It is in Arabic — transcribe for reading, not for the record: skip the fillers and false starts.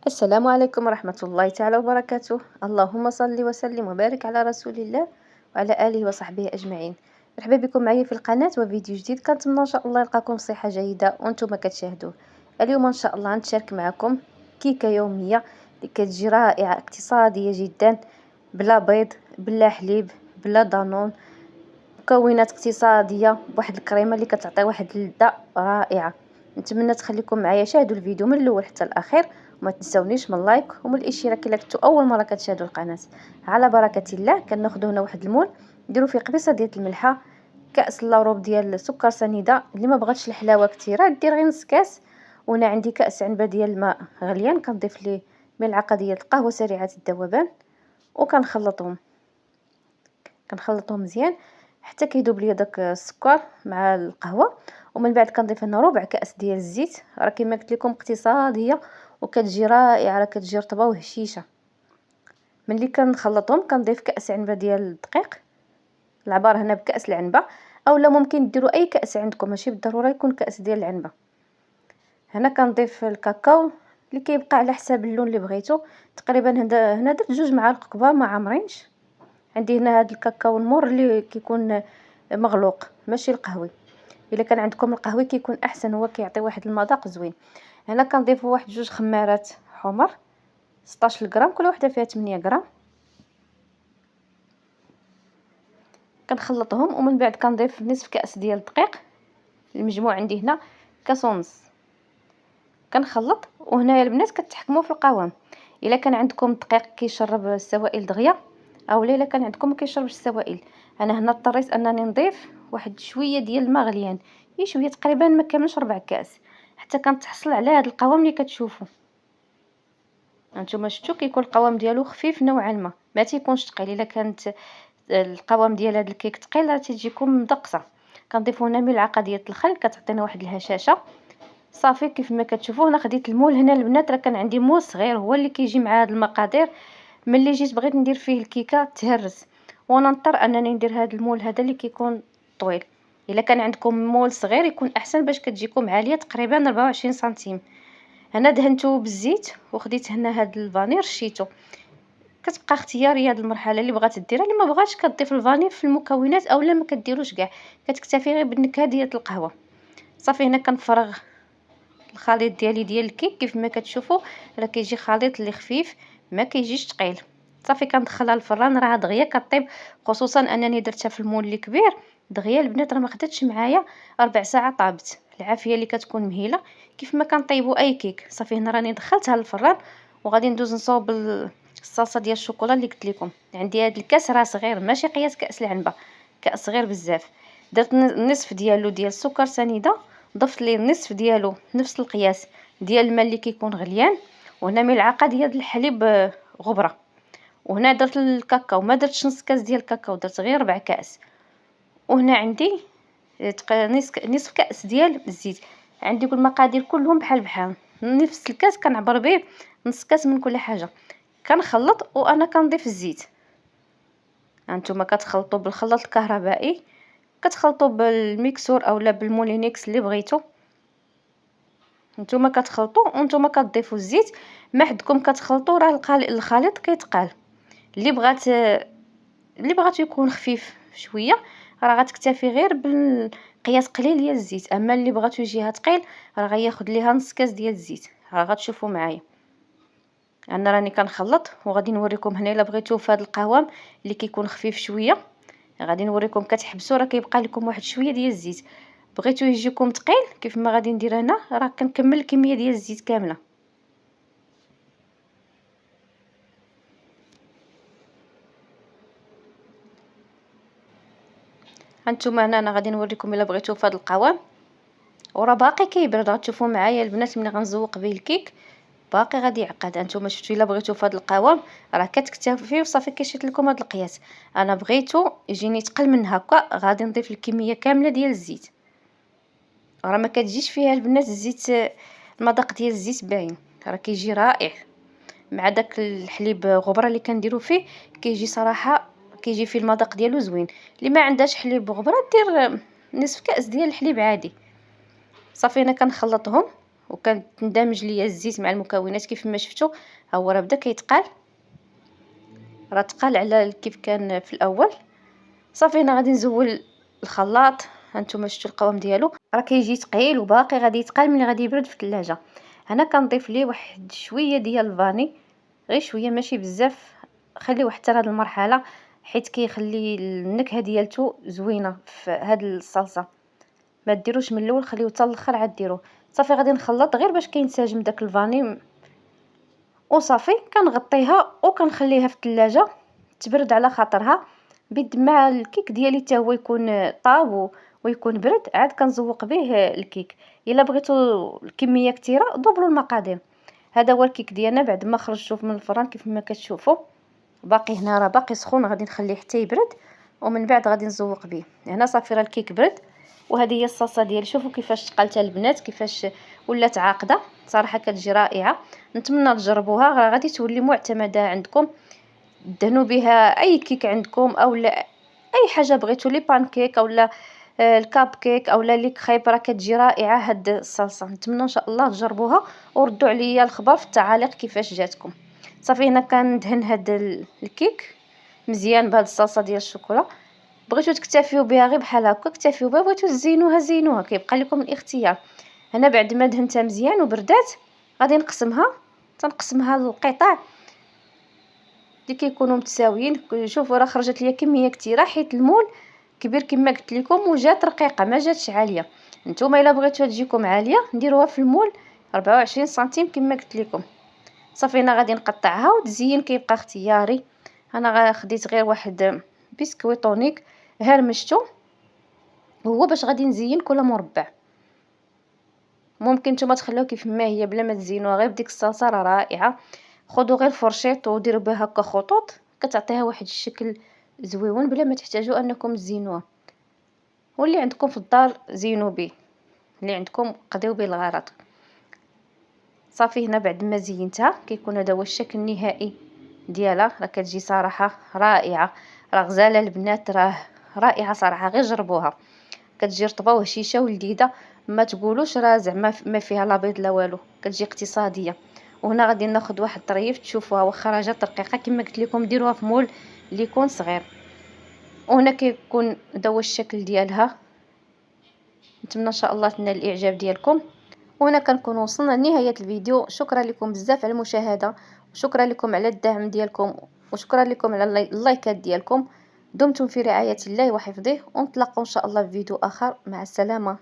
السلام عليكم ورحمة الله تعالى وبركاته. اللهم صل وسلم وبارك على رسول الله وعلى آله وصحبه أجمعين. مرحبا بكم معي في القناة وفيديو جديد. كنتمنى إن شاء الله يلقاكم بصحة جيدة وأنتم كتشاهدوه. اليوم إن شاء الله غنتشارك معكم كيكة يومية اللي كتجي رائعة اقتصادية جدا، بلا بيض بلا حليب بلا دانون، مكونات اقتصادية بواحد الكريمة اللي كتعطي واحد اللذة رائعة. نتمنى تخليكم معايا شاهدوا الفيديو من الاول حتى الاخير، وما تنساونيش من اللايك ومن الاشتراك الا كنتو اول مره كتشاهدوا القناه. على بركه الله كناخذوا هنا واحد المول، نديروا فيه قبيصه ديال الملحه، كاس لاروب ديال السكر سنيده، اللي ما بغاتش الحلاوه كثيره دير غير نص كاس. وهنا عندي كاس عنبه ديال الماء غليان، كنضيف ليه ملعقه ديال القهوه سريعه الذوبان، وكنخلطهم مزيان حتى كيذوب ليا داك السكر مع القهوه. ومن بعد كنضيف هنا ربع كاس ديال الزيت، راه كما قلت لكم اقتصاديه وكتجي رائعه، راه كتجي رطبه وهشيشه. ملي كنخلطهم كنضيف كاس عنبه ديال الدقيق، العبار هنا بكاس العنبه، اولا ممكن ديروا اي كاس عندكم، ماشي بالضروره يكون كاس ديال العنبه. هنا كنضيف الكاكاو اللي كيبقى على حساب اللون اللي بغيتو. تقريبا هنا درت 2 معالق كبار ما عامرينش. عندي هنا هاد الكاكاو المر اللي كيكون مغلوق ماشي القهوي، الا كان عندكم القهوي كيكون احسن، هو كيعطي واحد المذاق زوين. هنا كنضيف واحد 2 خمارات حمر 16 غرام، كل وحده فيها 8 غرام. كنخلطهم ومن بعد كنضيف نصف كاس ديال الدقيق، المجموع عندي هنا كاس ونص. كنخلط، وهنايا البنات كتحكموا في القوام. الا كان عندكم الدقيق كيشرب السوائل دغيا، او الا كان عندكم ما كيشربش السوائل. انا هنا اضطريت انني نضيف واحد شويه ديال الماء غليان، هي شويه تقريبا ما كاملش ربع كاس، حتى كنتحصل على هذا القوام اللي كتشوفوا. هانتوما شفتوا كيكون القوام ديالو خفيف نوعا ما تيكونش ثقيل. الا كانت القوام ديال هذا الكيك ثقيل راه تجيكم مدقصه. كنضيفوا هنا ملعقه ديال الخل كتعطينا واحد الهشاشه. صافي كيف ما كتشوفوا هنا خديت المول. هنا البنات راه كان عندي مول صغير هو اللي كيجي مع هاد المقادير. ملي جيت بغيت ندير فيه الكيكه تهرس، وانا نضطر انني ندير هاد المول هذا اللي كيكون طويل. الا كان عندكم مول صغير يكون احسن باش كتجيكم عاليه، تقريبا 24 سنتيم. هنا دهنته بالزيت وخديت هنا هاد الفاني رشيته. كتبقى اختياريه هاد المرحله، اللي بغات ديرها، اللي ما بغاتش كتضيف الفاني في المكونات اولا ما كديروش كاع، كتكتفي غير بالنكهه ديال القهوه. صافي هنا كنفرغ الخليط ديالي ديال الكيك. كيف ما كتشوفوا راه كيجي خليط اللي خفيف ما كيجيش ثقيل. صافي كندخلها الفران راه دغيا كطيب، خصوصا انني درتها في المول اللي كبير. دغيا البنات راه ما خدتش معايا ربع ساعه طابت. العافيه اللي كتكون مهيله كيف ما كنطيبوا اي كيك. صافي هنا راني دخلتها للفران، وغادي ندوز نصاوب الصلصه ديال الشوكولا اللي قلت لكم. عندي هذا الكاس راه صغير ماشي قياس كاس العنبه، كاس صغير بزاف. درت النصف ديالو ديال السكر سنيده، ضفت ليه النصف ديالو نفس القياس ديال الماء اللي كيكون غليان، وهنا ملعقه ديال الحليب غبره. وهنا درت الكاكاو، ما درتش نص كاس ديال الكاكاو، درت غير ربع كاس. وهنا عندي نصف كاس ديال الزيت. عندي كل المقادير كلهم بحال بحال، نفس الكاس كنعبر به نص كاس من كل حاجه. كنخلط وانا كنضيف الزيت. هانتوما كتخلطوا بالخلاط الكهربائي، كتخلطوا بالميكسور اولا بالمولينيكس اللي بغيتو. نتوما كتخلطوا وانتوما كتضيفوا الزيت ما حدكم كتخلطوا. راه الخليط كيتقال. اللي بغات يكون خفيف شويه راه غتكتفي غير بالقياس قليل ديال الزيت. اما اللي بغاتو يجيها ثقيل راه غياخد ليها نص كاس ديال الزيت. راه غتشوفوا معايا انا راني كنخلط، وغادي نوريكم هنا الا بغيتو في هذا القوام اللي كيكون خفيف شويه. غادي نوريكم كتحبسوا راه كيبقى لكم واحد شويه ديال الزيت. بغيتو يجيكم ثقيل كيف ما غادي ندير هنا راه كنكمل الكميه ديال الزيت كامله. هانتوما هنا انا غادي نوريكم الا بغيتو في هذا القوام، وراه باقي كيبرد. غتشوفوا معايا البنات ملي غنزوق به الكيك باقي غادي يعقد. هانتوما شفتوا الا بغيتو في هذا القوام راه كتكتفي وصافي. كيشيت لكم هذا القياس. انا بغيتو يجيني ثقل من هكا، غادي نضيف الكميه كامله ديال الزيت. راه ما كتجيش فيها البنات الزيت، المذاق ديال الزيت باين، راه كيجي رائع مع داك الحليب غبره اللي كنديرو فيه. كيجي صراحه كيجي فيه المذاق ديالو زوين. اللي ما عندهاش حليب غبره دير نصف كاس ديال الحليب عادي. صافي انا كنخلطهم وكتندمج ليا الزيت مع المكونات كيف ما شفتوا. ها هو راه بدا كيتقال، راه تقال على كيف كان في الاول. صافي هنا غادي نزول الخلاط. هانتوما شفتوا القوام ديالو راه كيجي ثقيل وباقي غادي يتقال ملي غادي يبرد في الثلاجه. هنا كنضيف ليه واحد شويه ديال الفاني، غير شويه ماشي بزاف، خليوه حتى لهاد المرحله حيت كيخلي النكهه ديالته زوينه في هاد الصلصه. ما ديروش من الاول، خليوه حتى الاخر عاد ديروه. صافي غادي نخلط غير باش كينسجم داك الفاني وصافي. كنغطيها وكنخليها في الثلاجه تبرد على خاطرها. بيد مع الكيك ديالي حتى هو يكون طاب ويكون برد، عاد كنزوق به الكيك. الا بغيتوا الكميه كثيره دوبلوا المقادير. هذا هو الكيك ديالنا بعد ما خرجته من الفران كيف ما كتشوفوا. باقي هنا راه باقي سخون، غادي نخليه حتى يبرد ومن بعد غادي نزوق به. هنا صافي راه الكيك برد. وهذه هي الصلصه ديالي. شوفوا كيفاش تقالتها البنات، كيفاش ولات عاقده، صراحه كتجي رائعه. نتمنى تجربوها، راه غادي تولي معتمده عندكم. دهنوا بها اي كيك عندكم او لا اي حاجه بغيتوا، لي بانكيك اولا الكاب كيك اولا لي كريب، راه كتجي رائعه هاد الصلصه. نتمنى ان شاء الله تجربوها وردوا عليا الخبر في التعاليق كيفاش جاتكم. صافي هنا كندهن هاد الكيك مزيان بهاد الصلصه ديال الشوكولا. بغيتو تكتفيو بها غير بحال هكا اكتفيو بها، بغيتو تزينوها زينوها، كيبقى لكم الاختيار. هنا بعد ما دهنتها مزيان وبردات غادي نقسمها. تنقسمها للقطع اللي كيكونوا متساويين. شوفوا راه خرجت ليا كميه كثيره حيت المول كبير كما قلت لكم، وجات رقيقه ما جاتش عاليه. نتوما الا بغيتوها تجيكم عاليه نديروها في المول 24 سنتيم كما قلت لكم. صافي انا غادي نقطعها وتزيين كيبقى اختياري. انا خديت غير واحد بسكويت طونيك هرمشته، هو باش غادي نزين كل مربع. ممكن نتوما تخليوها كيف ما هي بلا ما تزينوها غير بديك الصلصه، راه رائعه. خذوا غير فرشيط وديروا بها هكا خطوط، كتعطيها واحد الشكل زويون بلا ما تحتاجوا انكم تزينوها. واللي عندكم في الدار زينوا به، اللي عندكم قضيو به الغرض. صافي هنا بعد ما زينتها كيكون هذا هو الشكل النهائي ديالها. راه كتجي صراحه رائعه، راه غزاله البنات، راه رائعه صراحه، غير جربوها. كتجي رطبه وهشيشه ولذيذه، ما تقولوش راه زعما ما فيها لا بيض لا والو، كتجي اقتصاديه. وهنا غادي ناخذ واحد الطريف تشوفوها واخا راه جات رقيقه كما قلت لكم، ديروها في مول اللي يكون صغير. وهنا كيكون هذا هو الشكل ديالها. نتمنى ان شاء الله تنال الاعجاب ديالكم. وهنا كنكون وصلنا لنهايه الفيديو. شكرا لكم بزاف على المشاهده، وشكرا لكم على الدعم ديالكم، وشكرا لكم على اللايكات ديالكم. دمتم في رعايه الله وحفظه، ونتلاقوا ان شاء الله في فيديو اخر. مع السلامه.